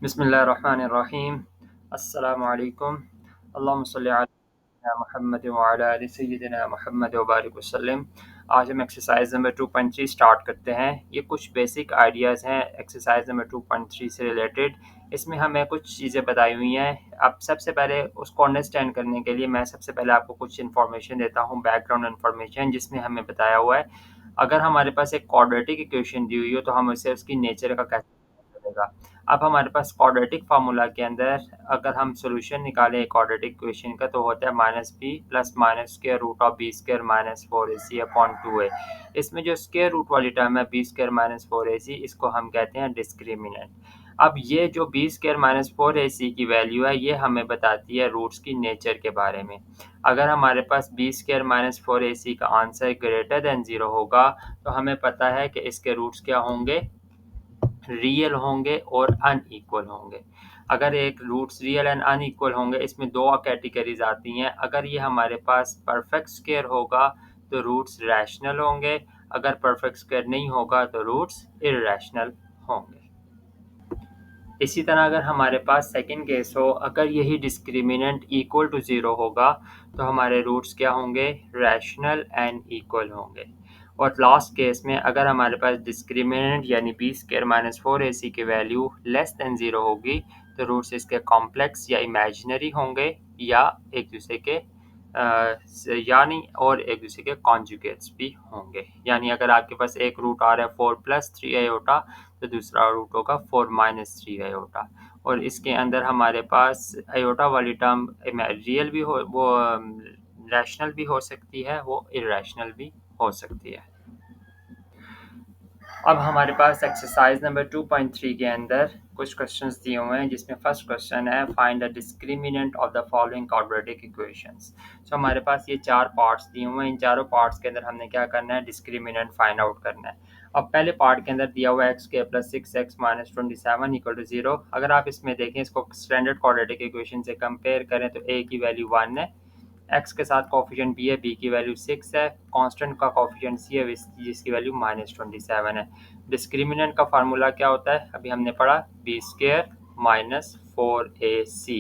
बिस्मिल्लाहिर्रहमानिर्रहीम। अस्सलामुअलैकुम। अल्लाहुम्मा सल्लि अला मुहम्मद व अला आलि सय्यिदिना मुहम्मद व बारिक वसल्लम। आज हम एक्सरसाइज नंबर 2.3 स्टार्ट करते हैं। ये कुछ बेसिक आइडियाज़ हैं एक्सरसाइज नंबर 2.3 से रिलेटेड। इसमें हमें कुछ चीज़ें बताई हुई हैं। अब सबसे पहले उसको अंडरस्टैंड करने के लिए मैं सबसे पहले आपको कुछ इन्फॉर्मेशन देता हूँ, बैकग्राउंड इन्फॉर्मेशन, जिसमें हमें बताया हुआ है अगर हमारे पास एक क्वाड्रेटिक इक्वेशन दी हुई हो तो हम उसे उसकी नेचर का कैसे चलेगा। अब हमारे पास क्वाड्रेटिक फार्मूला के अंदर अगर हम सोल्यूशन निकालें क्वाड्रेटिक इक्वेशन का तो होता है -b plus minus square root of b square minus 4ac upon 2a। इसमें जो स्क्वायर रूट वाली टर्म है बी स्क्वायर माइनस 4ac, इसको हम कहते हैं डिस्क्रिमिनेंट। अब ये जो बी स्क्वायर माइनस 4ac की वैल्यू है ये हमें बताती है रूट्स की नेचर के बारे में। अगर हमारे पास बी स्क्वायर माइनस 4ac का आंसर ग्रेटर देन 0 होगा तो हमें पता है कि इसके रूट्स क्या होंगे, रियल होंगे और अनइक्वल होंगे। अगर एक रूट्स रियल एंड अनइक्वल होंगे, इसमें दो कैटेगरीज आती हैं। अगर ये हमारे पास परफेक्ट स्क्वायर होगा तो रूट्स रैशनल होंगे, अगर परफेक्ट स्क्वायर नहीं होगा तो रूट्स इर्रेशनल होंगे। इसी तरह अगर हमारे पास सेकंड केस हो, अगर यही डिस्क्रिमिनेंट इक्वल टू 0 होगा तो हमारे रूट्स क्या होंगे, रैशनल एंड इक्वल होंगे। और लास्ट केस में अगर हमारे पास डिस्क्रिमिनेंट यानी बी स्क्वायर माइनस 4ac की वैल्यू लेस देन 0 होगी तो रूट्स इसके कॉम्प्लेक्स या इमेजिनरी होंगे या एक दूसरे के यानी और एक दूसरे के कॉन्जुगेट्स भी होंगे। यानी अगर आपके पास एक रूट आ रहा है 4 प्लस 3 आयोटा तो दूसरा रूट होगा 4 माइनस 3 आयोटा। और इसके अंदर हमारे पास आयोटा वाली टर्म रियल भी हो, वो रैशनल भी हो सकती है, वो इरेशनल भी हो सकती है। अब हमारे पास एक्सरसाइज नंबर 2.3 के अंदर कुछ क्वेश्चंस दिए हुए हैं, जिसमें फर्स्ट क्वेश्चन है find the discriminant of the following quadratic equations. So हमारे पास ये चार पार्ट्स दिए हुए हैं, इन चारों पार्ट्स के अंदर हमने क्या करना है, डिस्क्रिमिनेंट फाइंड आउट करना है। अब पहले पार्ट के अंदर दिया हुआ है x square plus 6x minus 27 equal to 0। अगर आप इसमें देखें, इसको स्टैंडर्ड क्वाड्रेटिक इक्वेशन से कंपेयर करें तो a की वैल्यू 1 है, एक्स के साथ कॉफिशिएंट b है, b की वैल्यू 6 है, कांस्टेंट का कॉफिशिएंट c है जिसकी वैल्यू -27 है। डिस्क्रिमिनेंट का फार्मूला क्या होता है, अभी हमने पढ़ा B square minus 4ac।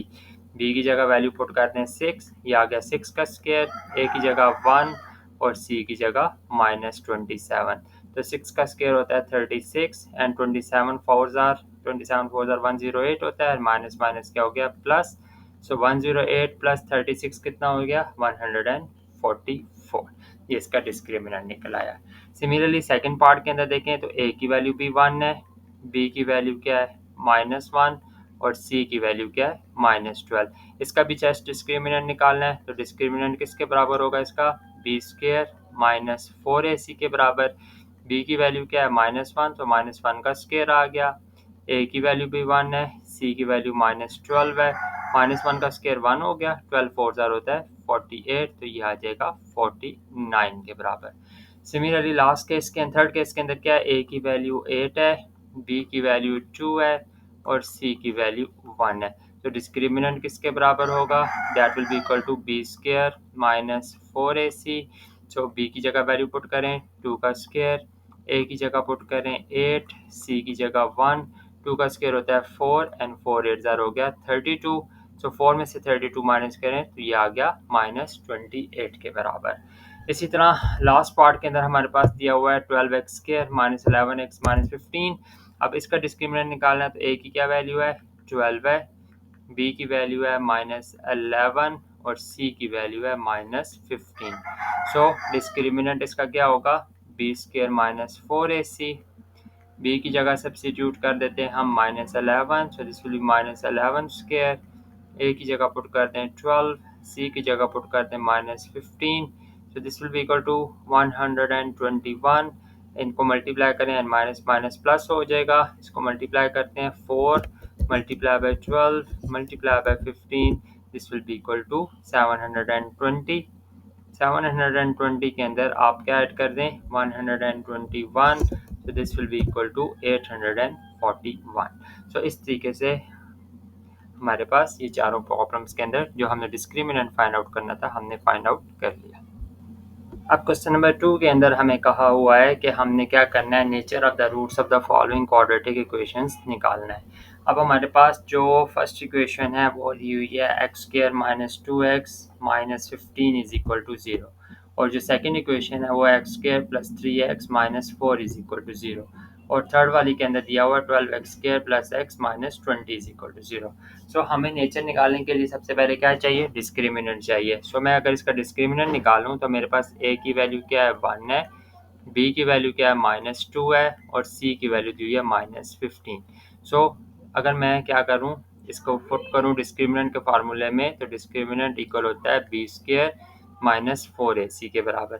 b की जगह वैल्यू पुट करते हैं 6, ये आ गया 6 का स्क्वायर, a की जगह 1 और c की जगह -27। तो 6 का स्क्वायर होता है 36 एंड 27 फोर जार 108 होता है, माइनस माइनस क्या हो गया प्लस। सो 108 प्लस 36 कितना हो गया, 144। ये इसका डिस्क्रिमिनेंट निकल आया। सिमिलरली सेकंड पार्ट के अंदर देखें तो a की वैल्यू भी 1 है, b की वैल्यू क्या है -1 और c की वैल्यू क्या है -12। इसका भी जस्ट डिस्क्रिमिनेंट निकालना है, तो डिस्क्रिमिनेंट किसके बराबर होगा इसका, बी स्क्वायर माइनस 4ac के बराबर। b की वैल्यू क्या है -1, तो -1 का स्क्वायर आ गया। a की वैल्यू भी 1 है, c की वैल्यू -12 है, -1 का स्क्वायर 1 हो गया, 12 4 जार होता है 48, तो ये आ जाएगा 49 के बराबर। सिमिलरली लास्ट केस के थर्ड केस के अंदर क्या है, a की वैल्यू 8 है, b की वैल्यू 2 है और c की वैल्यू 1 है। तो डिस्क्रिमिनेंट किसके बराबर होगा, that will be equal to b square minus 4ac। So b की जगह वैल्यू पुट करें 2 का स्क्वायर, a की जगह पुट करें 8, c की जगह 1, 2 का स्क्वायर होता है 4 एंड 4 8 जार हो गया 32। सो 4 में से 32 माइनस करें तो ये आ गया -28 के बराबर। इसी तरह लास्ट पार्ट के अंदर हमारे पास दिया हुआ है 12x square minus 11x minus 15। अब इसका डिस्क्रिमिनेंट निकालना है, तो a की क्या वैल्यू है 12 है, b की वैल्यू है -11 और c की वैल्यू है -15। सो डिस्क्रिमिनेंट इसका क्या होगा, B square minus 4ac। b की जगह सब्सिट्यूट कर देते हैं हम -11, सो this will B -11 square. a की जगह पुट करते हैं 12, c की जगह पुट करते हैं -15, so this will be equal to 121। इनको मल्टीप्लाई करें एंड माइनस माइनस प्लस हो जाएगा। इसको मल्टीप्लाई करते हैं 4 multiply by 12 multiply by 15, this will be equal to 720। 720 के अंदर आप क्या ऐड कर दें 121, so this will be equal to 841। so इस तरीके से हमारे पास ये चारों प्रॉब्लम्स के अंदर जो हमने डिस्क्रिमिनेंट फाइंड आउट करना था हमने फाइंड आउट कर लिया। अब क्वेश्चन नंबर 2 के अंदर हमें कहा हुआ है कि हमने क्या करना है, nature of the roots of the following quadratic equations निकालना है। अब हमारे पास जो फर्स्ट इक्वेशन है वो ली हुई है x square minus 2x minus 15 is equal to 0, और जो सेकंड इक्वेशन है वो x square plus 3x minus 4 is equal to 0, और थर्ड वाली के अंदर दिया हुआ 12x square plus x minus 20 is equal to 0। So हमें नेचर निकालने के लिए सबसे पहले क्या चाहिए, डिस्क्रिमिनेंट चाहिए। सो मैं अगर इसका डिस्क्रिमिनेंट निकालूं तो मेरे पास a की वैल्यू क्या है 1 है, b की वैल्यू क्या है -2 है, और c की वैल्यू दी हुई है -15। सो अगर मैं क्या करूं, इसको पुट करूं डिस्क्रिमिनेंट के फार्मूले में, तो डिस्क्रिमिनेंट इक्वल होता है b स्क्वायर माइनस 4ac के बराबर।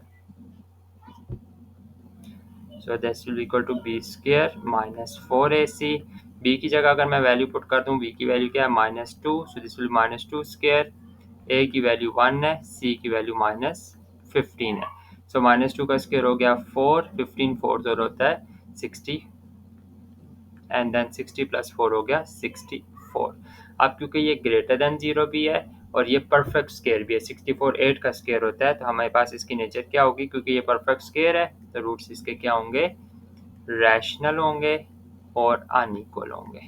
So this will equal to b square minus 4ac। b की जगह अगर मैं वैल्यू पुट कर दूं, b की वैल्यू क्या है -2, सो दिस विल -2 स्क्वायर, a की वैल्यू 1 है, c की वैल्यू -15 है। सो -2 का स्क्वायर हो गया 4, 15 4 और होता है 60, एंड देन 60 प्लस 4 हो गया 64। अब क्योंकि ये ग्रेटर देन 0 भी है और ये परफेक्ट स्क्वायर भी है, 64 8 का स्क्वायर होता है, तो हमारे पास इसकी नेचर क्या होगी, क्योंकि ये परफेक्ट स्क्वायर है तो रूट्स इसके क्या होंगे, रैशनल होंगे और अनइक्वल होंगे।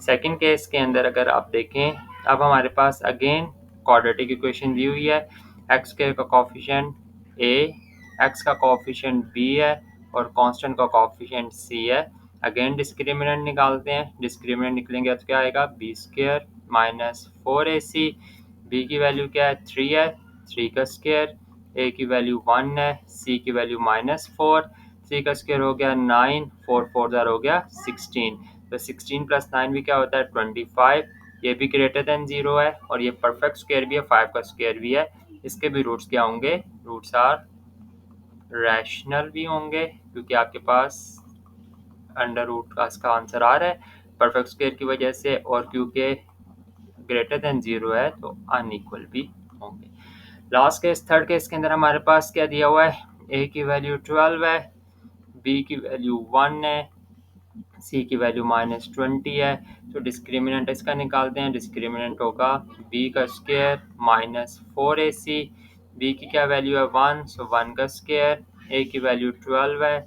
सेकंड केस के अंदर अगर आप देखें, अब हमारे पास अगेन क्वाड्रेटिक इक्वेशन दी हुई है, एक्स स्क्वायर का कोफिशिएंट a, एक्स का कोफिशिएंट b है और कांस्टेंट का कोफिशिएंट c है। अगेन डिस्क्रिमिनेंट निकालते हैं, डिस्क्रिमिनेंट निकलेंगे तो क्या आएगा, b square minus 4ac, b की वैल्यू क्या है 3 है, 3 का स्क्वायर, a की वैल्यू 1 है, c की वैल्यू -4, 3 का स्क्वायर हो गया 9, 4 4 हो गया 16, तो 16 प्लस 9 भी क्या होता है 25। ये भी ग्रेटर देन 0 है और ये परफेक्ट स्क्वायर भी है, 5 का स्क्वायर भी है। इसके भी रूट्स क्या होंगे, रूट्स आर रैशनल भी होंगे, क्योंकि आपके पास अंडर रूट का इसका आंसर आ रहा है परफेक्ट स्क्वायर की वजह से, और क्योंकि ग्रेटर देन 0 है तो अनइक्वल भी होंगे। लास्ट केस थर्ड केस के अंदर हमारे पास क्या दिया हुआ है, a की वैल्यू 12 है, b की वैल्यू 1 है, c की वैल्यू -20 है। तो डिस्क्रिमिनेंट इसका निकालते हैं, डिस्क्रिमिनेंट होगा b का स्क्वायर -4ac, b की क्या वैल्यू है 1, सो 1 का स्क्वायर, a की वैल्यू 12 है,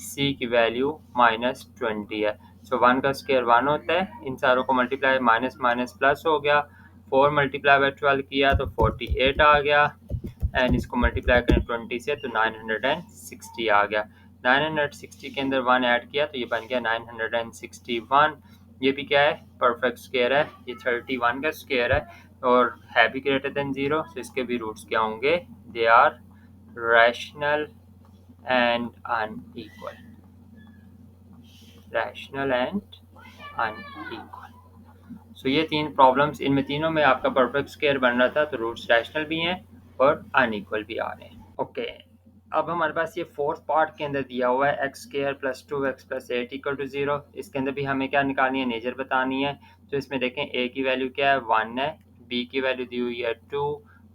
c की वैल्यू -20 है। सो 1 का स्क्वायर 1 होता है, इन सारों को मल्टीप्लाई माइनस माइनस प्लस हो गया, 4 मल्टीप्लाई बाय 12 किया तो 48 आ गया, एंड इसको मल्टीप्लाई करें 20 से तो 960 आ गया। 960 के अंदर 1 ऐड किया तो ये बन गया 961। ये भी क्या है, परफेक्ट स्क्वायर है, ये 31 का स्क्वायर है और है भी ग्रेटर देन 0, तो इसके भी रूट्स क्या होंगे, they are rational and unequal, rational and unequal. So ये तीन प्रॉब्लम्स, इनमें तीनों में आपका परफेक्ट स्क्वायर बन रहा था, तो रूट्स रैशनल भी हैं और अनइक्वल भी आ रहे हैं। ओके, अब हमारे पास ये फोर्थ पार्ट के अंदर दिया हुआ है x square plus 2x plus 8 equal to 0। इसके अंदर भी हमें क्या निकालनी है, नेचर बतानी है। तो इसमें देखें a की वैल्यू क्या है 1 है, b की वैल्यू दी हुई है 2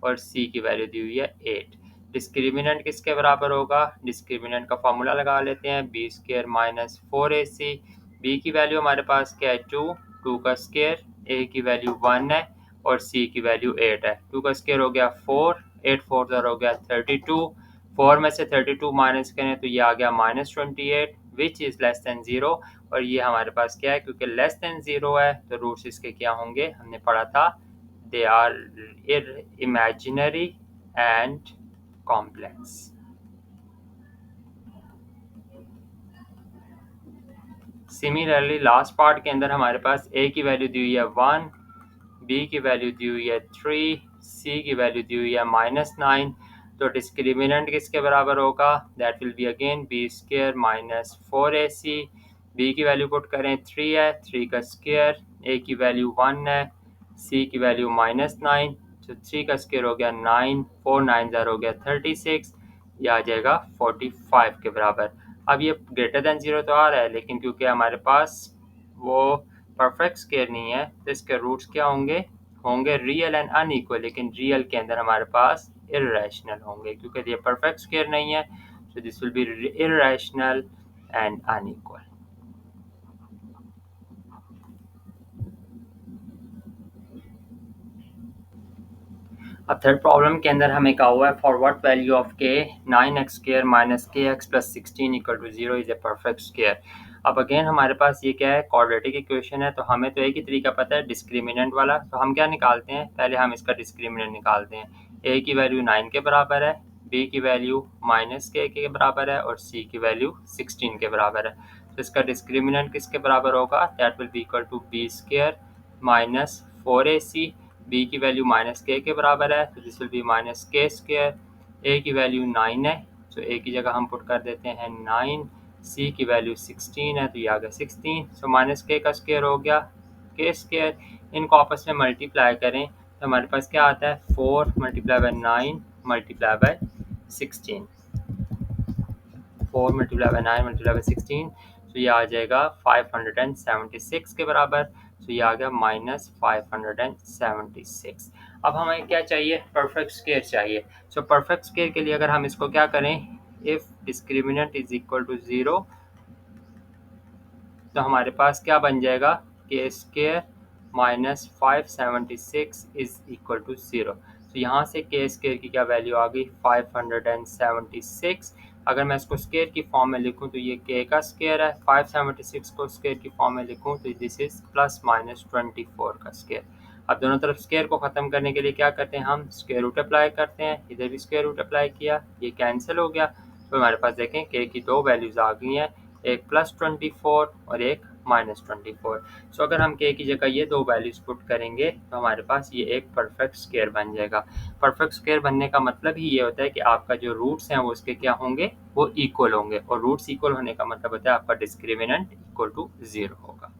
और c की वैल्यू दी हुई है 8। डिस्क्रिमिनेंट किसके बराबर होगा, डिस्क्रिमिनेंट का फॉर्मूला लगा लेते हैं, b square minus 4ac। b की वैल्यू हमारे पास क्या है 2, 2 का स्क्वायर, a की वैल्यू 1 है और c की वैल्यू 8 है। 2 का स्क्वायर हो गया 4, 8 4 हो गया 32, 4 में से 32 माइनस करें तो ये आ गया -28 विच इज़ लेस देन 0, और ये हमारे पास क्या है, क्योंकि लेस देन 0 है तो रूट्स इसके क्या होंगे, हमने पढ़ा था they are imaginary and complex. Similarly last part के अंदर हमारे पास a की वैल्यू दी हुई है 1, b की वैल्यू दी हुई है 3, c की वैल्यू दी हुई है -9। तो डिस्क्रिमिनेंट किसके बराबर होगा, that will be again b square minus 4ac। b की वैल्यू पुट करें 3 है, 3 का स्क्वायर, a की वैल्यू 1 है, c की वैल्यू -9, तो 3 का स्क्वायर हो गया 9, 4 9 हो गया 36, ये आ जाएगा 45 के बराबर। अब ये ग्रेटर देन 0 तो आ रहा है, लेकिन क्योंकि हमारे पास वो परफेक्ट स्क्वायर नहीं है तो इसके रूट्स क्या होंगे, होंगे रियल एंड अनइक्वल, लेकिन रियल के अंदर हमारे पास इरेशनल होंगे, क्योंकि ये परफेक्ट स्क्वायर नहीं है, so this will be irrational and unequal. अब थर्ड प्रॉब्लम के अंदर हमें कहा हुआ है for what value of k 9x square minus k x plus 16 equal to 0 is a perfect square. अब अगेन हमारे पास ये क्या है, क्वाड्रेटिक इक्वेशन है, तो हमें तो एक ही तरीका पता है डिस्क्रिमिनेंट वाला। तो हम क्या निकालते हैं, पहले हम इसका डिस्क्रिमिनेंट निकालते हैं। ए की वैल्यू 9 के बराबर है, बी की वैल्यू माइनस के बराबर है और सी की वैल्यू 16 के बराबर है। तो इसका डिस्क्रिमिनेंट किसके बराबर होगा, that will be equal to b square minus 4ac। B की वैल्यू माइनस के बराबर है, तो this will be minus k square. ए की वैल्यू 9 है, तो ए की जगह हम पुट कर देते हैं 9। सी की वैल्यू 16 है, तो ये आ गया 16। सो माइनस के का स्क्वायर हो गया के स्क्वायर। इनको आपस में मल्टीप्लाई करें तो हमारे पास क्या आता है, 4 multiply bye 9 multiply by 16। 4 multiply bye 9 multiply by 16, तो ये आ जाएगा 576 के बराबर। तो ये आ गया माइनस 576। अब हमें क्या चाहिए, परफेक्ट स्क्वायर चाहिए। सो परफेक्ट स्क्वायर के लिए अगर हम इसको क्या करें, if discriminant is equal to 0, तो हमारे पास क्या बन जाएगा, k square minus 576 is equal to 0। तो यहाँ से के स्क्वायर की क्या वैल्यू आ गई, 576। अगर मैं इसको स्क्वायर की फॉर्म में लिखूं तो ये के का स्क्वायर है, 576 को स्क्वायर की फॉर्म में लिखूं तो दिस इज प्लस माइनस 24 का स्क्वायर। अब दोनों तरफ स्क्वायर को ख़त्म करने के लिए क्या करते हैं, हम स्क्वायर रूट अप्लाई करते हैं। इधर भी स्क्वायर रूट अप्लाई किया, ये कैंसिल हो गया। तो हमारे पास देखें के की दो वैल्यूज़ आ गई हैं, एक प्लस 24 और एक माइनस 24। सो अगर हम के की जगह ये दो वैल्यूज पुट करेंगे तो हमारे पास ये एक परफेक्ट स्क्वायर बन जाएगा। परफेक्ट स्क्वायर बनने का मतलब ही ये होता है कि आपका जो रूट्स हैं वो उसके क्या होंगे, वो इक्वल होंगे, और रूट्स इक्वल होने का मतलब होता है आपका डिस्क्रिमिनेंट इक्वल टू 0 होगा।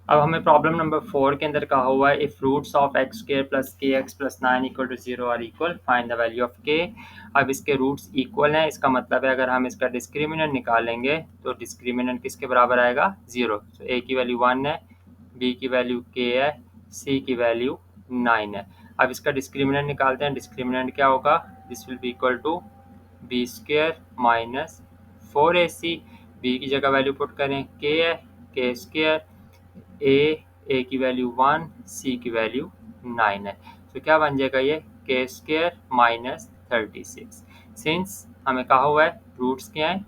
अब हमें प्रॉब्लम नंबर 4 के अंदर कहा हुआ है if roots of X square plus K x plus 9 equal to 0 are equal, find the value of K. अब इसके रूट्स इक्वल हैं, इसका मतलब है अगर हम इसका डिस्क्रिमिनेंट निकालेंगे तो डिस्क्रिमिनेंट किसके बराबर आएगा, 0। तो ए की वैल्यू 1 है, बी की वैल्यू के है, सी की वैल्यू 9 है। अब इसका डिस्क्रिमिनेंट निकालते हैं, डिस्क्रिमिनेंट क्या होगा, this will be equal to b square minus 4ac। B की जगह वैल्यू पुट करें, के है, के स्क्वायर, ए की वैल्यू 1, सी की वैल्यू 9 है। तो क्या बन जाएगा ये, के स्क्वायर माइनस 36। सिंस हमें कहा हुआ है रूट्स क्या हैं,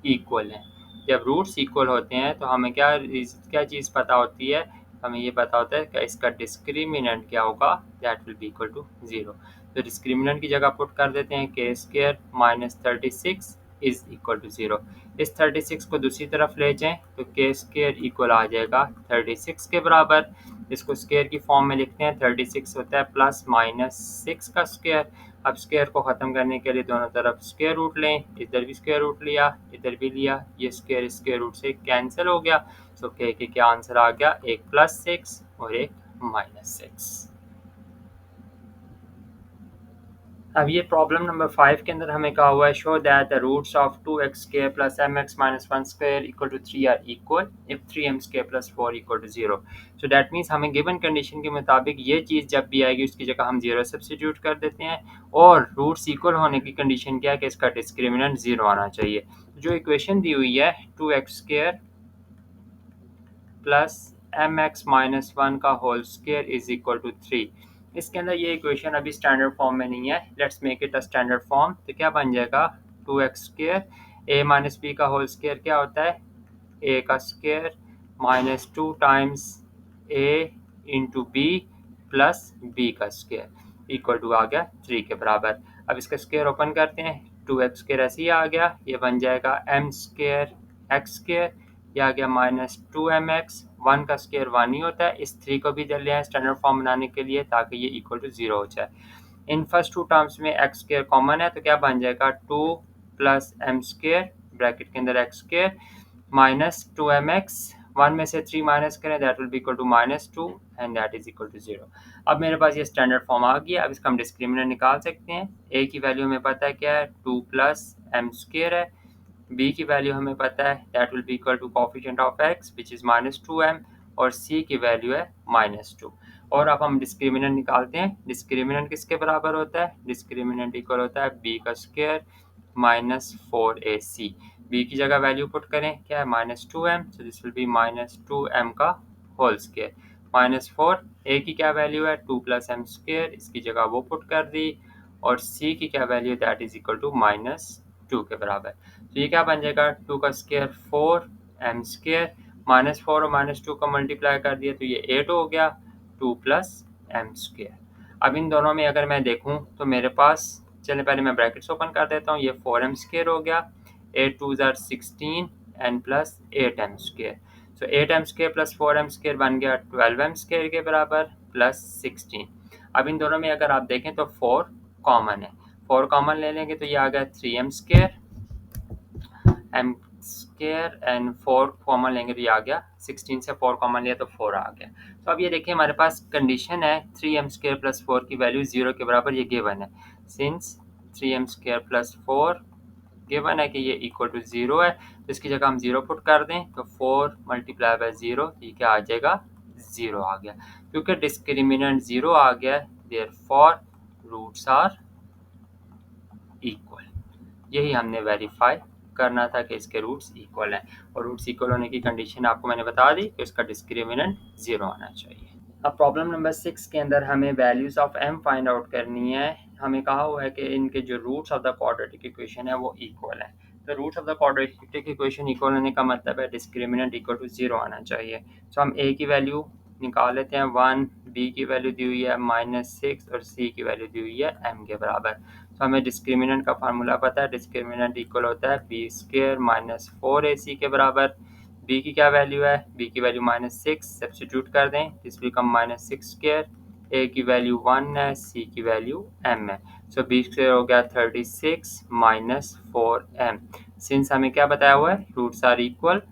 इक्वल हैं। जब रूट्स इक्वल होते हैं तो हमें क्या क्या चीज़ पता होती है, हमें ये पता होता है कि इसका डिस्क्रिमिनेंट क्या होगा, that will be equal to 0। तो डिस्क्रिमिनेंट की जगह पुट कर देते हैं, k square minus 36 is equal to 0। इस 36 को दूसरी तरफ ले जाएं तो के स्क्वायर इक्वल आ जाएगा 36 के बराबर। इसको स्क्वायर की फॉर्म में लिखते हैं, 36 होता है प्लस माइनस 6 का स्क्वायर। अब स्क्वायर को ख़त्म करने के लिए दोनों तरफ स्क्वायर रूट लें, इधर भी स्क्वायर रूट लिया, इधर भी लिया, ये स्क्वायर स्क्वायर रूट से कैंसिल हो गया। सो के क्या आंसर आ गया, एक प्लस 6 और एक माइनस 6। अब ये प्रॉब्लम नंबर 5 के अंदर हमें कहा हुआ है show that the roots of 2x square plus mx minus 1 square equal to 3 are equal if 3m square plus 4 equal to 0। So that means हमें गिवन कंडीशन के मुताबिक ये चीज़ जब भी आएगी उसकी जगह हम 0 सब्सिट्यूट कर देते हैं, और रूट्स इक्वल होने की कंडीशन क्या है कि इसका डिस्क्रिमिनेंट 0 आना चाहिए। जो इक्वेशन दी हुई है 2x square plus mx minus 1 का whole square is equal to 3, इसके अंदर ये इक्वेशन अभी स्टैंडर्ड फॉर्म में नहीं है, let's make it a standard form. तो क्या बन जाएगा, 2x स्क्वायर ए माइनस बी का होल स्क्वायर क्या होता है, ए का स्क्वायर माइनस 2 टाइम्स ए इंटू बी प्लस बी का स्क्वायर इक्वल टू आ गया 3 के बराबर। अब इसका स्क्वायर ओपन करते हैं, 2x स्क्वायर ऐसे ही आ गया, ये बन जाएगा m स्क्वायर एक्स स्क्वायर, ये आ गया माइनस 2mx, 1 का स्क्वायर 1 ही होता है। इस 3 को भी दे लिया है स्टैंडर्ड फॉर्म बनाने के लिए ताकि ये इक्वल टू 0 हो जाए। इन फर्स्ट टू टर्म्स में एक्स स्क्वायर कॉमन है, तो क्या बन जाएगा 2 प्लस एम स्क्वायर ब्रैकेट के अंदर एक्स स्क्वायर माइनस 2mx, 1 में से 3 माइनस करें that will be equal to minus 2 and that is equal to 0। अब मेरे पास ये स्टैंडर्ड फॉर्म आ गया। अब इसका हम डिस्क्रिमिनेंट निकाल सकते हैं। ए की वैल्यू हमें पता है क्या है, 2 प्लस एम स्क्वायर है, बी की वैल्यू हमें पता है that will be equal to coefficient of x which is minus 2m, और सी की वैल्यू है माइनस 2। और अब हम डिस्क्रिमिनेंट निकालते हैं। डिस्क्रिमिनेंट किसके बराबर होता है, डिस्क्रिमिनेंट इक्वल होता है बी का स्क्वायर माइनस 4ac। बी की जगह वैल्यू पुट करें, क्या है minus 2m, so this will be minus 2m का होल स्क्वायर -4 ए की क्या वैल्यू है 2 + m², इसकी जगह वो पुट कर दी, और सी की क्या value that is equal to -2 के बराबर। तो ये क्या बन जाएगा 2 का स्क्वायर 4 m², -4 और -2 को मल्टीप्लाई कर दिया तो ये 8 हो गया 2 + m²। अब इन दोनों में अगर मैं देखूं तो मेरे पास, चलिए पहले मैं ब्रैकेट्स ओपन कर देता हूँ, ये 4m² हो गया, 8 2 ज़ार 16 n + 8m²। सो 8m² + 4m² बन गया 12m² के बराबर प्लस 16। अब इन दोनों में अगर आप देखें तो 4 कॉमन है, 4 कॉमन ले लेंगे तो ये आ गया 3m² m² एंड 4 कॉमन लेंगे तो ये आ गया 16 से 4 कॉमन लिया तो 4 आ गया। तो अब ये देखिए हमारे पास कंडीशन है 3m² + 4 की वैल्यू 0 के बराबर, ये गिवन है। सिंस 3m² + 4 गिवन है कि ये इक्वल टू 0 है, तो इसकी जगह हम 0 पुट कर दें तो 4 × 0 ये क्या आ जाएगा 0 आ गया। क्योंकि डिस्क्रिमिनेंट 0 आ गया देयरफॉर रूट्स आर इक्वल। यही हमने वेरीफाई करना था कि इसके रूट्स इक्वल हैं, और रूट्स इक्वल होने की कंडीशन आपको मैंने बता दी कि उसका डिस्क्रिमिनेंट 0 आना चाहिए। अब प्रॉब्लम नंबर 6 के अंदर हमें values of m find out करनी है। हमें कहा हुआ है कि इनके जो roots of the quadratic equation है वो इक्वल है। तो roots of the quadratic equation equal होने का मतलब है डिस्क्रिमिनेंट इक्वल टू 0 आना चाहिए। तो हम a की वैल्यू निकाल लेते हैं 1, b की वैल्यू दी हुई है -6 और c की वैल्यू दी हुई है m के बराबर। तो हमें डिस्क्रिमिनेंट का फार्मूला पता है, डिस्क्रिमिनेंट इक्वल होता है b² - 4ac के बराबर। b की क्या वैल्यू है, b की वैल्यू -6 सब्स्टिट्यूट कर दें, दिस बिकम -6², a की वैल्यू 1 है, c की वैल्यू m है। सो b² हो गया 36 - 4m। सिंस हमें क्या बताया हुआ है रूट्स आर इक्वल,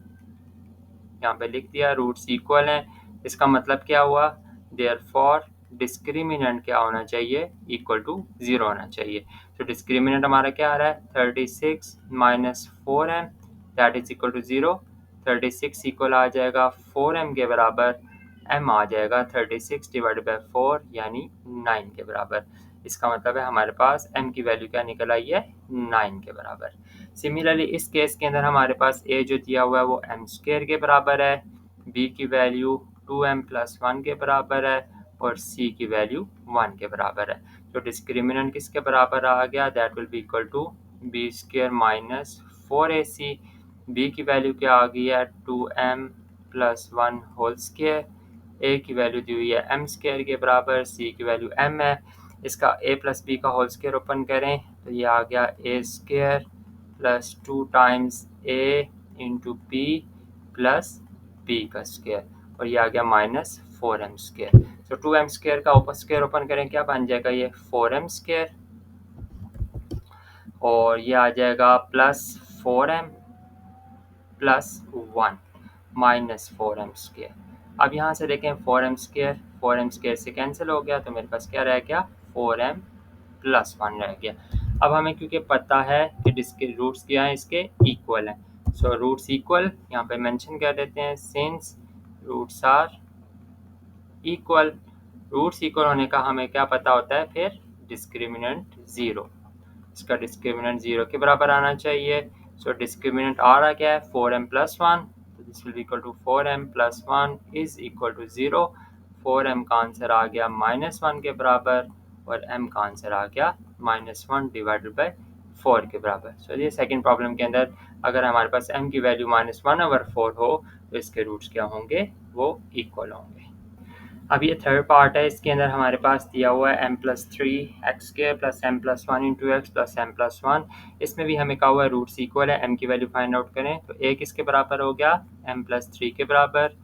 यहाँ पे लिख दिया रूट्स इक्वल हैं, इसका मतलब क्या हुआ देयरफॉर डिस्क्रिमिनेंट क्या होना चाहिए इक्वल टू 0 होना चाहिए। तो डिस्क्रिमिनेंट हमारा क्या आ रहा है 36 - 4m that is equal to 0। 36 इक्वल आ जाएगा 4m के बराबर, m आ जाएगा 36 / 4 यानी 9 के बराबर। इसका मतलब है हमारे पास m की वैल्यू क्या निकल आई है 9 के बराबर। सिमिलरली इस केस के अंदर हमारे पास a जो दिया हुआ है वो m² के बराबर है, b की वैल्यू 2m + 1 के बराबर है, और c की वैल्यू 1 के बराबर है। तो डिस्क्रिमिनेंट किसके बराबर आ गया that will be equal to b² - 4ac। b की वैल्यू क्या आ गई है 2m + 1 होल स्क्वायर, a की वैल्यू दी हुई है m² के बराबर, c की वैल्यू m है। इसका a + b का होल स्क्वायर ओपन करें तो ये आ गया a² + 2 times a into b plus b का स्क्वायर, और ये आ गया -4m²। तो 2m² का ऊपर स्क्वायर ओपन करें क्या बन जाएगा ये 4m², और ये आ जाएगा +4m + 1 -4m²। अब यहाँ से देखें 4m² से कैंसिल हो गया तो मेरे पास क्या रह गया 4m + 1 रह गया। अब हमें क्योंकि पता है कि जिसके रूट्स क्या हैं इसके इक्वल हैं, सो रूट्स इक्वल यहाँ पे मेंशन कर देते हैं since roots are equal. Roots equal होने का हमें क्या पता होता है फिर डिस्क्रिमिनेंट 0, इसका डिस्क्रिमिनेंट 0 के बराबर आना चाहिए। सो डिस्क्रिमिनेंट आ रहा क्या है 4m + 1, तो this will equal to 4m + 1 is equal to 0। 4m का आंसर आ गया -1 के बराबर, और m का आंसर आ गया -1 / 4 के बराबर। सो ये सेकंड प्रॉब्लम के अंदर अगर हमारे पास m की वैल्यू -1/4 हो तो इसके रूट्स क्या होंगे वो इक्वल होंगे। अब ये थर्ड पार्ट है, इसके अंदर हमारे पास दिया हुआ है m + 3x² + m + 1 × x + m + 1। इसमें भी हमें कहा हुआ है रूट्स इक्वल है, m की वैल्यू फाइंड आउट करें तो a किसके बराबर हो गया m + 3 के बराबर,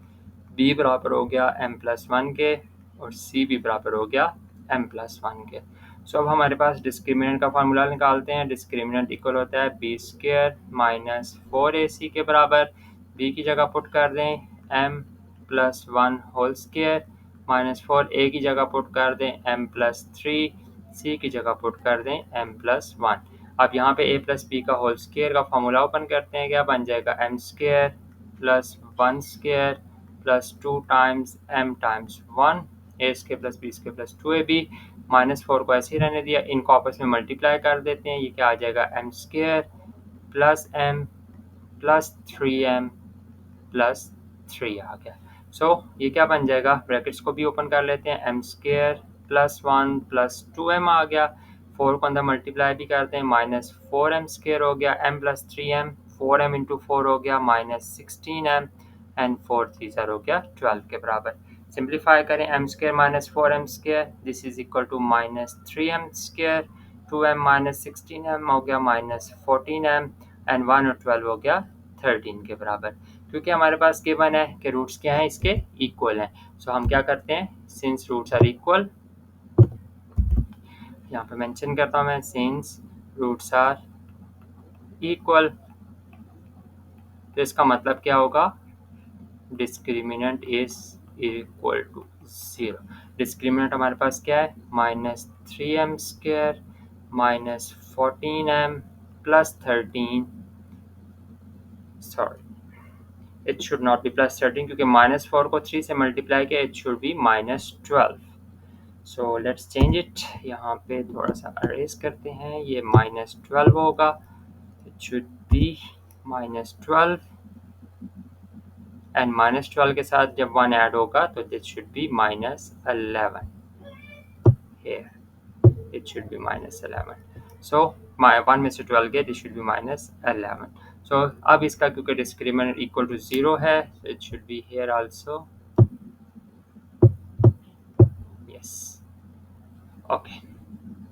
b बराबर हो गया m + 1 के, और c भी बराबर हो गया m + 1 के। सो अब हमारे पास डिस्क्रिमिनेंट का फार्मूला निकालते हैं। डिस्क्रिमिनेंट इक्वल होता है b² - 4ac के बराबर, b की जगह पुट कर दें m + 1 होल स्क्वायर, -4 a की जगह पुट कर दें m + 3, c की जगह पुट कर दें m + 1। अब यहाँ पे a + b का होल स्क्वायर का फार्मूला ओपन करते हैं, क्या बन जाएगा m² + 1² + 2 times m times 1 a² + b² + 2ab। -4 को ऐसे ही रहने दिया, इनको आपस में मल्टीप्लाई कर देते हैं, ये क्या आ जाएगा m² + m + 3m + 3 आ गया। सो ये क्या बन जाएगा, ब्रैकेट्स को भी ओपन कर लेते हैं, m square plus 1 plus 2m आ गया, 4 को अंदर मल्टीप्लाई भी करते हैं, माइनस 4m स्क्र हो गया, m plus 3m, 4m into 4 हो गया माइनस 16m, एंड 4 3 हो गया 12 के बराबर। सिंप्लीफाई करें, m square minus 4m square, this is equal to minus 3m square, 2m minus 16m हो गया माइनस 14m, एंड 1 और 12 हो गया 13 के बराबर। क्योंकि हमारे पास गिवन है कि रूट्स क्या हैं, इसके इक्वल हैं, सो हम क्या करते हैं, सिंस रूट्स आर इक्वल, यहाँ पे मेंशन करता हूँ मैं, सिंस रूट्स आर इक्वल, तो इसका मतलब क्या होगा, discriminant is equal to 0। Discriminant हमारे पास क्या है, minus 3m square minus 14m plus 13, sorry it should not be plus 13 क्योंकि माइनस 4 को 3 से मल्टीप्लाई किया, it should be minus 12। So let's change it, यहाँ पे थोड़ा सा अरेज करते हैं, ये माइनस 12 होगा, it should be minus 12, and minus 12 के साथ जब 1 ऐड होगा तो this should be minus 11, here it should be minus 11, सो 1 में से 12 गया, दिस शुड बी माइनस 11। सो अब इसका क्योंकि डिस्क्रिमिनेंट इक्वल टू 0 है, it should be here also, yes, okay,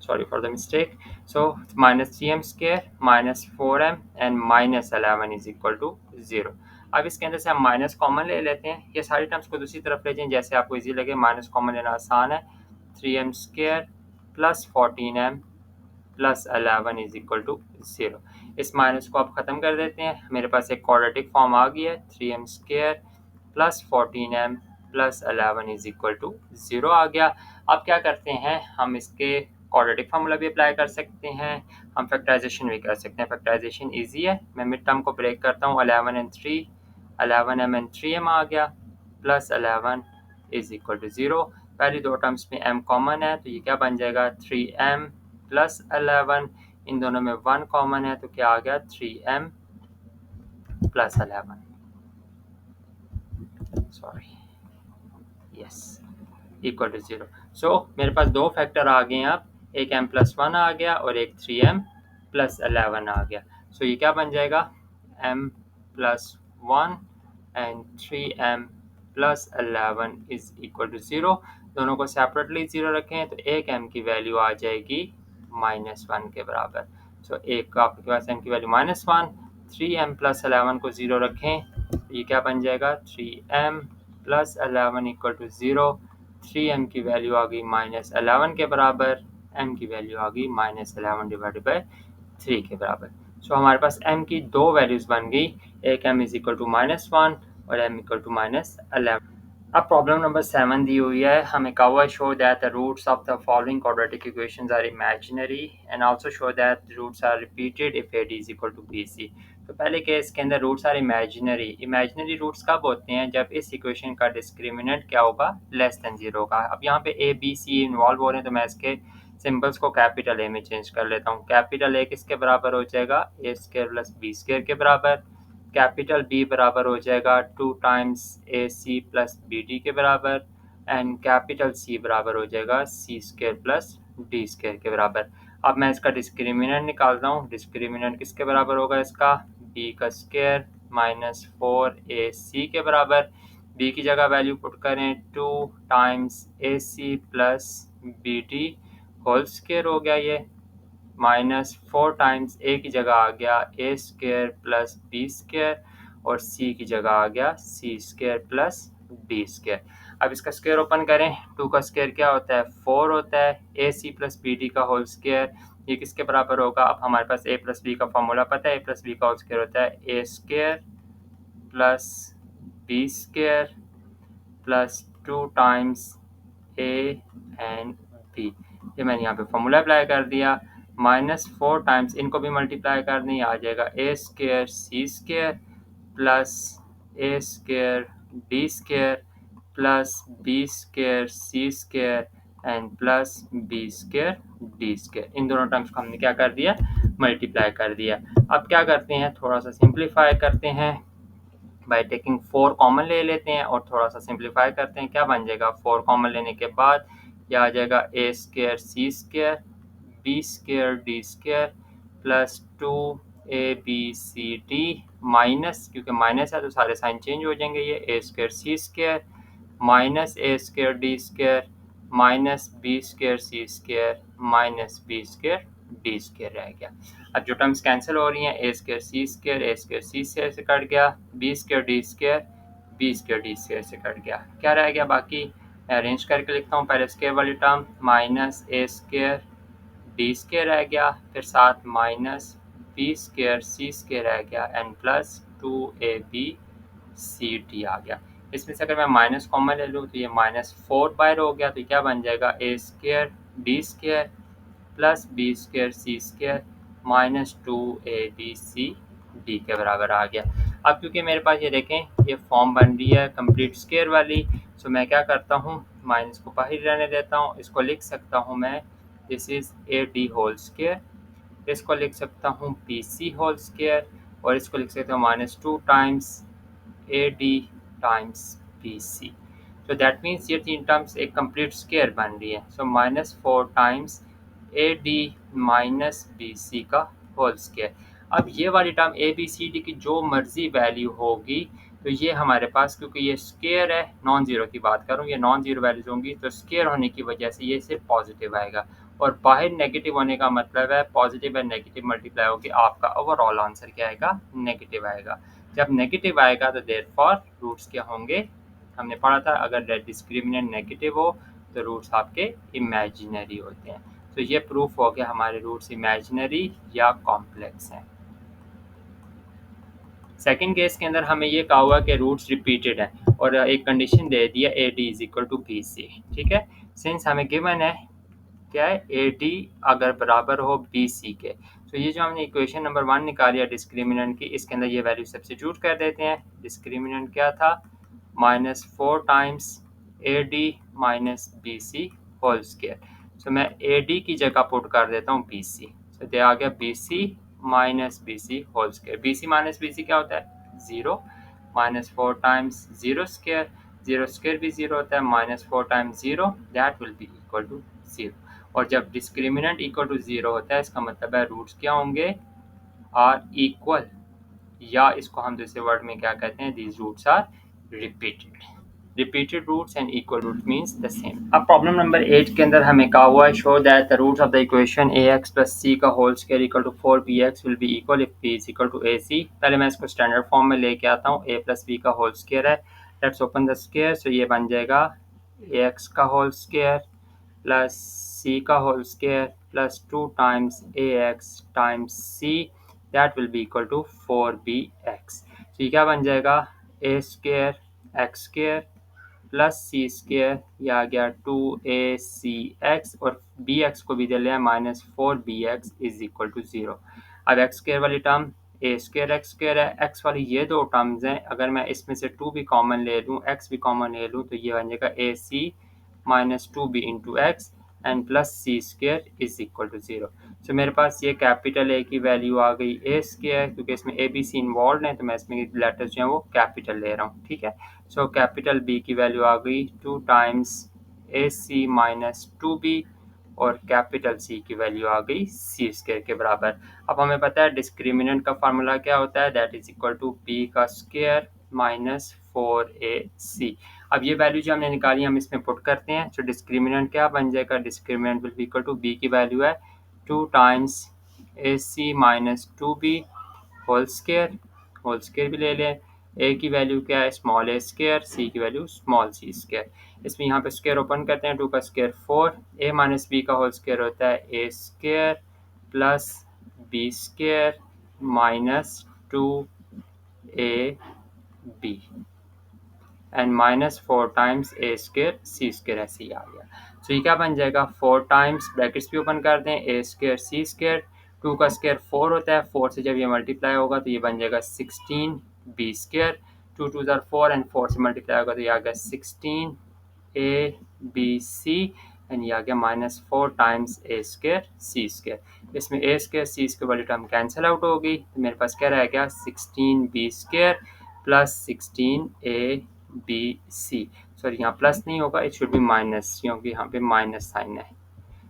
sorry for the mistake, so minus 3m square minus 4m and minus 11 is equal to 0। अब इसके अंदर से हम माइनस कॉमन ले लेते हैं, ये सारी टर्म्स को दूसरी तरफ ले जाएं जैसे आपको इजी लगे, माइनस कॉमन लेना आसान है, 3m square plus 14m plus 11 is equal to 0। इस माइनस को आप ख़त्म कर देते हैं, मेरे पास एक क्वाड्रेटिक फॉर्म आ गई है, 3m square plus 14m plus 11 is equal to 0 आ गया। अब क्या करते हैं, हम इसके क्वाड्रेटिक फार्मूला भी अप्लाई कर सकते हैं, हम फैक्टराइजेशन भी कर सकते हैं। फैक्टराइजेशन इजी है, मैं मिड टर्म को ब्रेक करता हूँ, 11 and 3, 11m and 3m आ गया, प्लस 11 इज इक्वल टू 0। पहली दो टर्म्स में m कॉमन है तो ये क्या बन जाएगा, 3m प्लस 11, इन दोनों में 1 कॉमन है तो क्या आ गया, 3m plus 11, sorry, yes, equal to 0। So मेरे पास दो फैक्टर आ गए हैं, अब एक m प्लस 1 आ गया और एक 3m प्लस 11 आ गया। सो ये क्या बन जाएगा, m plus 1 and 3m plus 11 is equal to 0। दोनों को सेपरेटली 0 रखें तो एक m की वैल्यू आ जाएगी माइनस 1 के बराबर। सो एक आपके पास m की वैल्यू माइनस 1, 3m प्लस 11 को 0 रखें तो ये क्या बन जाएगा, 3m plus 11 equal to 0। 3m की वैल्यू आ गई माइनस 11 के बराबर, m की वैल्यू आ गई माइनस 11 डिवाइडेड बाई 3 के बराबर। सो हमारे पास m की दो वैल्यूज़ बन गई, एक m is equal to minus 1 और m इक्वल टू माइनस 11। अब प्रॉब्लम नंबर 7 दी हुई है, हमें कहा show that the roots of the following quadratic equations are imaginary and also show that roots are repeated if AD is equal to BC। तो पहले case के अंदर roots are imaginary, imaginary roots कब होते हैं, जब इस इक्वेशन का डिस्क्रिमिनेंट क्या होगा, लेस देन 0 का। अब यहाँ पे A B C इन्वॉल्व हो रहे हैं तो मैं इसके सिंबल्स को कैपिटल A में चेंज कर लेता हूँ। कैपिटल A किसके बराबर हो जाएगा, A square plus B square के बराबर। कैपिटल B बराबर हो जाएगा 2 टाइम्स AC प्लस BD के बराबर, एंड कैपिटल C बराबर हो जाएगा C square plus D square के बराबर। अब मैं इसका डिस्क्रिमिनेंट निकालता हूँ, डिस्क्रिमिनेंट किसके बराबर होगा इसका, B का स्क्वायर माइनस 4AC के बराबर। B की जगह वैल्यू पुट करें, 2 times AC plus BD whole square हो गया, ये माइनस 4 टाइम्स A की जगह आ गया A square plus B square और C की जगह आ गया C square plus D square. अब इसका स्क्वायर ओपन करें, 2 का स्क्वायर क्या होता है, 4 होता है, AC प्लस BD का होल स्क्वायर, ये किसके बराबर होगा। अब हमारे पास A प्लस B का फॉर्मूला पता है, A प्लस B का होल स्क्वायर होता है A square plus B square plus 2 times A and B। ये मैंने यहाँ पे फॉर्मूला अप्लाई कर दिया, माइनस 4 टाइम्स इनको भी मल्टीप्लाई करनी, आ जाएगा A square C square plus A square D square plus B square C square and plus B square D square. इन दोनों टर्म्स को हमने क्या कर दिया, मल्टीप्लाई कर दिया। अब क्या करते हैं, थोड़ा सा सिंप्लीफाई करते हैं, बाय टेकिंग 4 कॉमन ले लेते हैं और थोड़ा सा सिंप्लीफाई करते हैं। क्या बन जाएगा, 4 कॉमन लेने के बाद यह आ जाएगा A square C square B square D square plus 2 abcd minus, क्योंकि माइनस है तो सारे साइन चेंज हो जाएंगे, ये A square C square minus A square D square minus B square C square minus B square D square रह गया। अब जो टर्म्स कैंसिल हो रही हैं, ए स्क्र सी से कट गया, बी स्क्र डी से कट गया। क्या रह गया बाकी, मैं अरेंज करके लिखता हूँ। पहले स्क्र वाली term minus A square D square रह गया, फिर साथ minus B square C square रह गया एंड प्लस 2abcd आ गया। इसमें से अगर मैं माइनस कॉमन ले लूँ तो ये -4 बाहर हो गया, तो क्या बन जाएगा, A square D square plus B square C square minus 2abcd के बराबर आ गया। अब क्योंकि मेरे पास ये देखें ये फॉर्म बन रही है कंप्लीट स्क्वायर वाली, तो मैं क्या करता हूँ, माइनस को बाहर रहने देता हूँ। इसको लिख सकता हूँ मैं, this is ad whole square, इसको लिख सकता हूँ bc होल स्क्वायर, और इसको लिख सकता हूँ -2 टाइम्स ad टाइम्स bc। तो दैट मीन्स ये तीन टर्म्स एक कंप्लीट स्क्वायर बन रही है। So -4 times ad minus bc का होल स्क्वायर। अब ये वाली term A B C D की जो मर्जी वैल्यू होगी, तो ये हमारे पास, क्योंकि ये स्क्वायर है, नॉन जीरो की बात करूँ, ये नॉन जीरो वैल्यूज होंगी, तो स्क्वायर होने की वजह से ये सिर्फ पॉजिटिव आएगा, और बाहर नेगेटिव होने का मतलब है पॉजिटिव एंड नेगेटिव मल्टीप्लाई होगी, आपका ओवरऑल आंसर क्या आएगा, नेगेटिव आएगा। जब नेगेटिव आएगा तो देयरफॉर रूट्स क्या होंगे, हमने पढ़ा था अगर डिस्क्रिमिनेंट नेगेटिव हो तो रूट्स आपके इमेजिनरी होते हैं। तो ये प्रूफ हो गया हमारे रूट्स इमेजिनरी या कॉम्प्लेक्स हैं। सेकंड केस के अंदर हमें ये कहा हुआ कि रूट्स रिपीटेड है और एक कंडीशन दे दिया A D is equal to B C. ठीक है, सिंस हमें गिवन है क्या है, ए डी अगर बराबर हो बी सी के, तो ये जो हमने इक्वेशन नंबर 1 निकाली है डिस्क्रिमिनेंट की, इसके अंदर ये वैल्यू सब्स्टिट्यूट कर देते हैं। डिस्क्रिमिनेंट क्या था, -4 times A D minus B C whole square. So मैं ए डी की जगह पुट कर देता हूँ बी सी, तो ये आ गया B C minus B C whole square. B C minus B C क्या होता है, 0, -4 टाइम्स 0 स्क्वायर, 0 स्क्वायर भी 0 होता है, -4 times 0 that will be equal to 0। और जब डिस्क्रिमिनेंट इक्वल टू 0 होता है, इसका मतलब है रूट्स क्या होंगे, आर इक्वल, या इसको हम दूसरे वर्ड में क्या कहते हैं, these roots are repeated. Repeated roots and equal roots means the same. अब प्रॉब्लम नंबर 8 के अंदर हमें कहा हुआ है, show that the roots of the equation ax plus c का whole square equal to 4bx will be equal if b is equal to ac। पहले मैं इसको स्टैंडर्ड फॉर्म में लेके आता हूँ, a प्लस b का होल स्क्वायर है, let's open the square. So ये बन जाएगा ax का होल स्क्वायर प्लस c का whole square plus 2 times ax times c that will be equal to 4bx। तो ये क्या बन जाएगा, a square x square plus C square, ये आ गया 2ac(x) और bx को भी दे लिया -4bx इज इक्वल टू 0। अब x स्क्वायर वाली term a square x square है, x वाली ये दो टर्म्स हैं, अगर मैं इसमें से 2 भी कॉमन ले लूँ, x भी कॉमन ले लूँ, तो ये बन जाएगा ac -2b into X and plus C square is equal to 0। So मेरे पास ये कैपिटल ए की वैल्यू आ गई ए स्क्वायर, क्योंकि इसमें ए बी सी इन्वॉल्व है, तो मैं इसमें लेटर्स जो हैं वो कैपिटल ले रहा हूँ। ठीक है, सो कैपिटल बी की वैल्यू आ गई 2 टाइम्स ए सी माइनस 2b और कैपिटल सी की वैल्यू आ गई सी स्क्वायर के बराबर। अब हमें पता है डिस्क्रिमिनेंट का फार्मूला क्या होता है, that is equal to B का स्क्वायर माइनस 4ac। अब ये वैल्यू जो हमने निकाली हम इसमें पुट करते हैं, तो डिस्क्रिमिनेंट क्या बन जाएगा, discriminant will be equal to B की वैल्यू है 2 times ac minus 2b whole square भी ले लें, ए की वैल्यू क्या है, स्मॉल ए स्क्वायर, सी की वैल्यू स्मॉल सी स्क्वायर। इसमें यहाँ पे स्क्वायर ओपन करते हैं, 2 का स्क्वायर 4, ए माइनस बी का होल स्क्वायर होता है A square plus B square minus 2ab and -4 times A square C square, ऐसे ही आ गया। सो ये क्या बन जाएगा, 4 टाइम्स, ब्रैकेट्स भी ओपन कर दें, ए स्क्वायर सी स्क्वायर, 2 का स्क्वायर 4 होता है, 4 से जब ये मल्टीप्लाई होगा तो ये बन जाएगा 16b स्क्वायर, 2 2 ज़ार 4 एंड 4 से मल्टीप्लाई होगा तो ये आ गया 16abc एंड ये आ गया -4 times A square C square. इसमें ए स्क्वायर सी स्क्वायर वाली टर्म कैंसिल आउट होगी, तो मेरे पास क्या रह गया 16b square plus 16ABC। Sorry यहाँ प्लस नहीं होगा, इट शुड बी माइनस, क्योंकि यहाँ पे माइनस साइन है।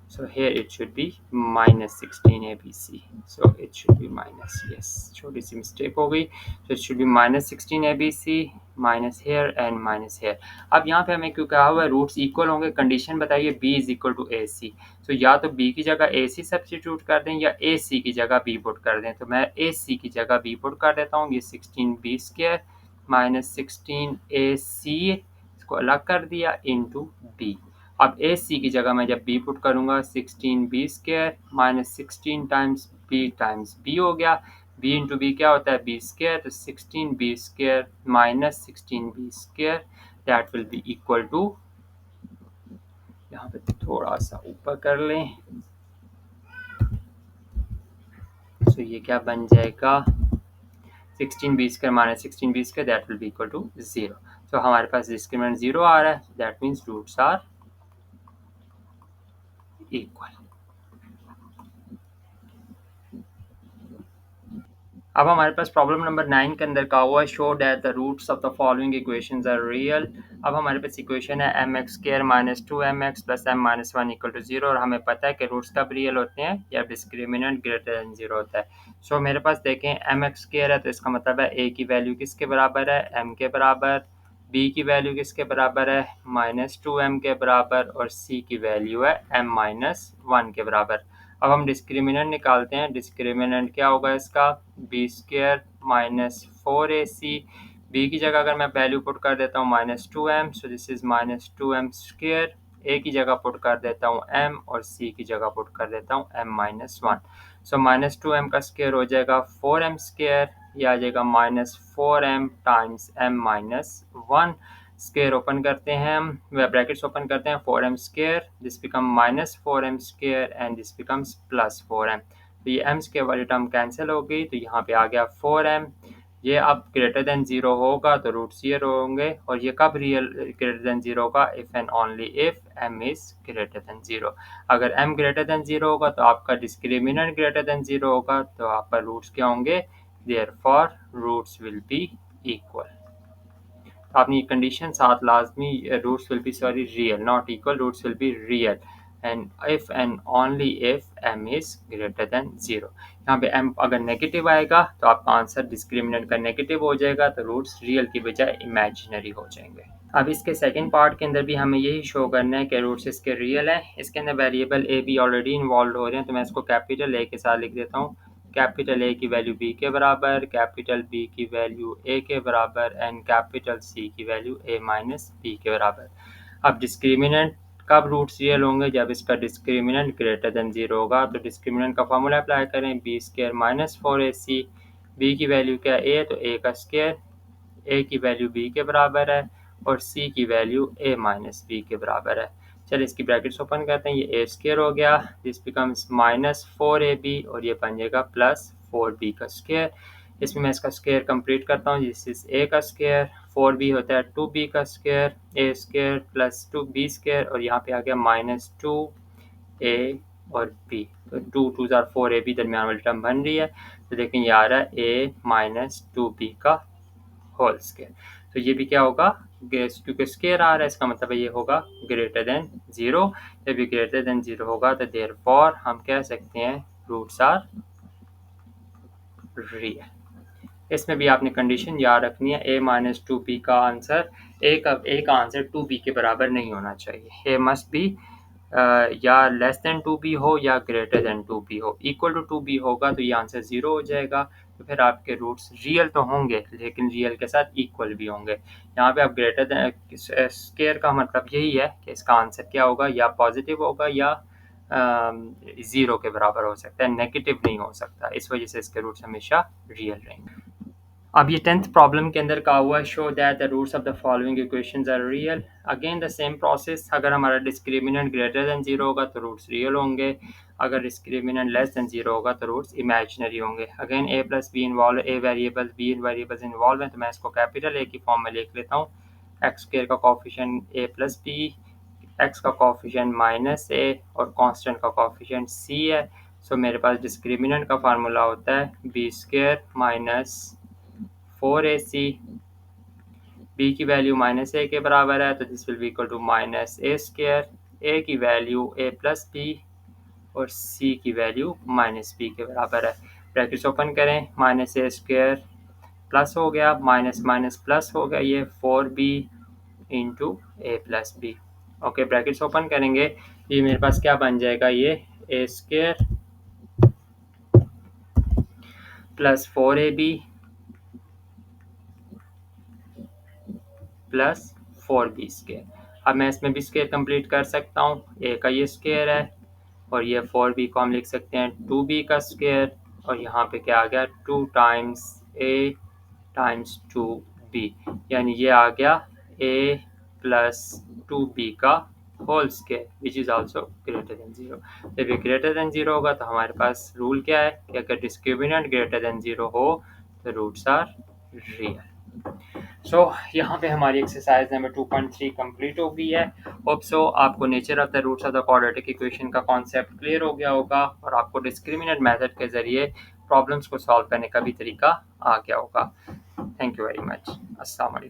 So here it should be minus 16 ABC. So it should be minus, yes, छोटी सी मिस्टेक हो गई। So it should be minus 16 ABC, minus here and minus here। अब यहाँ पे हमें क्यों कहा हुआ है रूट्स इक्वल होंगे, कंडीशन बताइए B is equal to AC। तो या तो B की जगह AC सब्स्टिट्यूट कर दें या AC की जगह B पुट कर दें। तो मैं AC की जगह B पुट कर देता हूँ। ये 16B स्क्वायर माइनस 16AC, इसको अलग कर दिया, इंटू B। अब AC की जगह मैं जब B पुट करूँगा 16B square minus 16 times B हो गया। B इंटू B क्या होता है, B स्क्वायर। तो 16B square minus 16B square that will be equal to, यहाँ पे थोड़ा सा ऊपर कर लें, तो ये क्या बन जाएगा, 16B square minus 16B square that will be equal to 0। तो हमारे पास डिस्क्रिमिनेंट 0 आ रहा है, that means roots are equal. अब हमारे पास प्रॉब्लम नंबर 9 के अंदर का हुआ है, show that the roots of the following equations are real. अब हमारे पास इक्वेशन है mx square minus 2mx plus m minus 1 equal to 0, और हमें पता है कि रूट्स कब रियल होते हैं या डिस्क्रिमिनेंट ग्रेटर देन 0 होता है। सो मेरे पास देखें mx स्क्वायर है, तो इसका मतलब है a की वैल्यू किसके बराबर है, m के बराबर, b की वैल्यू किसके बराबर है, माइनस 2m के बराबर, और c की वैल्यू है m माइनस 1 के बराबर। अब हम डिस्क्रिमिनेंट निकालते हैं। डिस्क्रिमिनेंट क्या होगा इसका, B square minus 4AC। B की जगह अगर मैं वैल्यू पुट कर देता हूँ minus 2m, so this is minus 2m square. ए की जगह पुट कर देता हूँ m, और सी की जगह पुट कर देता हूँ m minus 1। So minus 2m का स्क्वायर हो जाएगा 4m स्क्वायर, यह आ जाएगा minus 4m times m minus 1। Square open करते हैं हम, ब्रैकेट्स ओपन करते हैं, 4m square, this become minus 4m square and this becomes plus 4m। तो ये m स्क्वायर वाली टर्म कैंसिल हो गई, तो यहाँ पे आ गया 4m। ये अब ग्रेटर देन 0 होगा तो रूट 0 होंगे, और ये कब रियल ग्रेटर देन 0 होगा, if and only if m is greater than 0। अगर m ग्रेटर देन 0 होगा तो आपका डिस्क्रिमिनेंट ग्रेटर देन 0 होगा, तो आपका रूट्स क्या होंगे, therefore roots will be equal. आपने कंडीशन साथ लाजमी, roots will be sorry real, not equal, roots will be real and if and only if m is greater than 0। यहाँ पे m अगर नेगेटिव आएगा तो आपका आंसर डिस्क्रिमिनेंट का नेगेटिव हो जाएगा, तो रूट्स रियल की बजाय इमेजिनरी हो जाएंगे। अब इसके सेकंड पार्ट के अंदर भी हमें यही शो करना है कि रूट्स इसके रियल है। इसके अंदर variable a b already involve हो रहे हैं, तो मैं इसको कैपिटल A के साथ लिख देता हूँ। कैपिटल A की वैल्यू B के बराबर, कैपिटल B की वैल्यू A के बराबर एंड कैपिटल C की वैल्यू A माइनस B के बराबर। अब डिस्क्रिमिनेंट कब रूट्स रियल होंगे, जब इसका डिस्क्रिमिनेंट ग्रेटर देन 0 होगा। तो डिस्क्रिमिनेंट का फॉर्मूला अप्लाई करें, b square minus 4AC। b की वैल्यू क्या है, a, तो a का स्क्वायर, a की वैल्यू b के बराबर है, और c की वैल्यू a माइनस b के बराबर है। चलिए इसकी ब्रैकेट्स ओपन करते हैं, ये a स्क्वायर हो गया, दिस बिकम्स माइनस 4ab, और ये बन जाएगा प्लस 4b का स्क्वायर। इसमें मैं इसका स्क्वायर कंप्लीट करता हूँ, दिस इज a का स्क्वायर, 4b होता है 2b का square, a square plus 2b square, और यहाँ पे आ गया माइनस 2a और b, तो 2 2 4ab दरमियान वाली टर्म बन रही है। तो देखें ये आ रहा है a माइनस 2b का होल स्क्वायर। तो ये भी क्या होगा, क्योंकि स्क्वायर आ रहा है, इसका मतलब ये होगा ग्रेटर देन 0। जब ये ग्रेटर देन 0 होगा तो देयरफॉर हम कह सकते हैं रूट्स आर रियल। इसमें भी आपने कंडीशन याद रखनी है, a माइनस 2b का आंसर, a का आंसर 2b के बराबर नहीं होना चाहिए। a मस्ट बी या लेस देन 2b हो या ग्रेटर देन 2b हो। इक्वल टू 2b होगा तो ये आंसर 0 हो जाएगा। तो फिर आपके रूट्स रियल तो होंगे, लेकिन रियल के साथ इक्वल भी होंगे। यहाँ पे आप ग्रेटर देन स्क्वायर का मतलब यही है कि इसका आंसर क्या होगा, या पॉजिटिव होगा या 0 के बराबर हो सकता है, नेगेटिव नहीं हो सकता। इस वजह से इसके रूट्स हमेशा रियल रहेंगे। अब ये 10th प्रॉब्लम के अंदर कहा हुआ है, show that the roots of the following equations are real. Again the same process, अगर हमारा डिस्क्रिमिनेंट ग्रेटर देन 0 होगा तो रूट्स रियल होंगे, अगर डिस्क्रिमिनेंट लेस देन 0 होगा तो रूट्स इमेजिनरी होंगे। Again a plus be involve, a variable b variables involve हैं, तो मैं इसको कैपिटल A की फॉर्म में लिख लेता हूँ। एक्स स्क्वायर का coefficient a plus B, X का कोफिशिएंट माइनस a, और कांस्टेंट का कोफिशिएंट c है। सो मेरे पास डिस्क्रिमिनेंट का फार्मूला होता है b square minus 4AC B की वैल्यू माइनस ए के बराबर है तो this will be equal to minus A square, ए की वैल्यू ए प्लस बी और सी की वैल्यू माइनस बी के बराबर है। ब्रैकेट्स ओपन करें, माइनस ए स्क्वायर प्लस हो गया, माइनस माइनस प्लस हो गया, ये 4b into A plus B. Okay, brackets open करेंगे, ये मेरे पास क्या बन जाएगा, ये A square plus 4ab plus 4b square. अब मैं इसमें भी स्क्वायर कंप्लीट कर सकता हूँ, ए का ये स्क्वायर है और ये 4b को हम लिख सकते हैं 2b का स्क्वायर, और यहाँ पे क्या आ गया 2 टाइम्स ए टाइम्स 2b, यानी ये आ गया a प्लस 2b का whole square which is also greater than 0। जब ये ग्रेटर देन 0 होगा तो हमारे पास रूल क्या है कि अगर डिस्क्रिमिनेंट ग्रेटर देन 0 हो तो रूट्स आर रियल। सो यहाँ पे हमारी एक्सरसाइज नंबर 2.3 कंप्लीट हो गई है। होप सो आपको nature of the roots of the quadratic equation का कॉन्सेप्ट क्लियर हो गया होगा और आपको डिस्क्रिमिनेंट मेथड के ज़रिए प्रॉब्लम्स को सॉल्व करने का भी तरीका आ गया होगा। Thank you very much. अस्सलाम वालेकुम।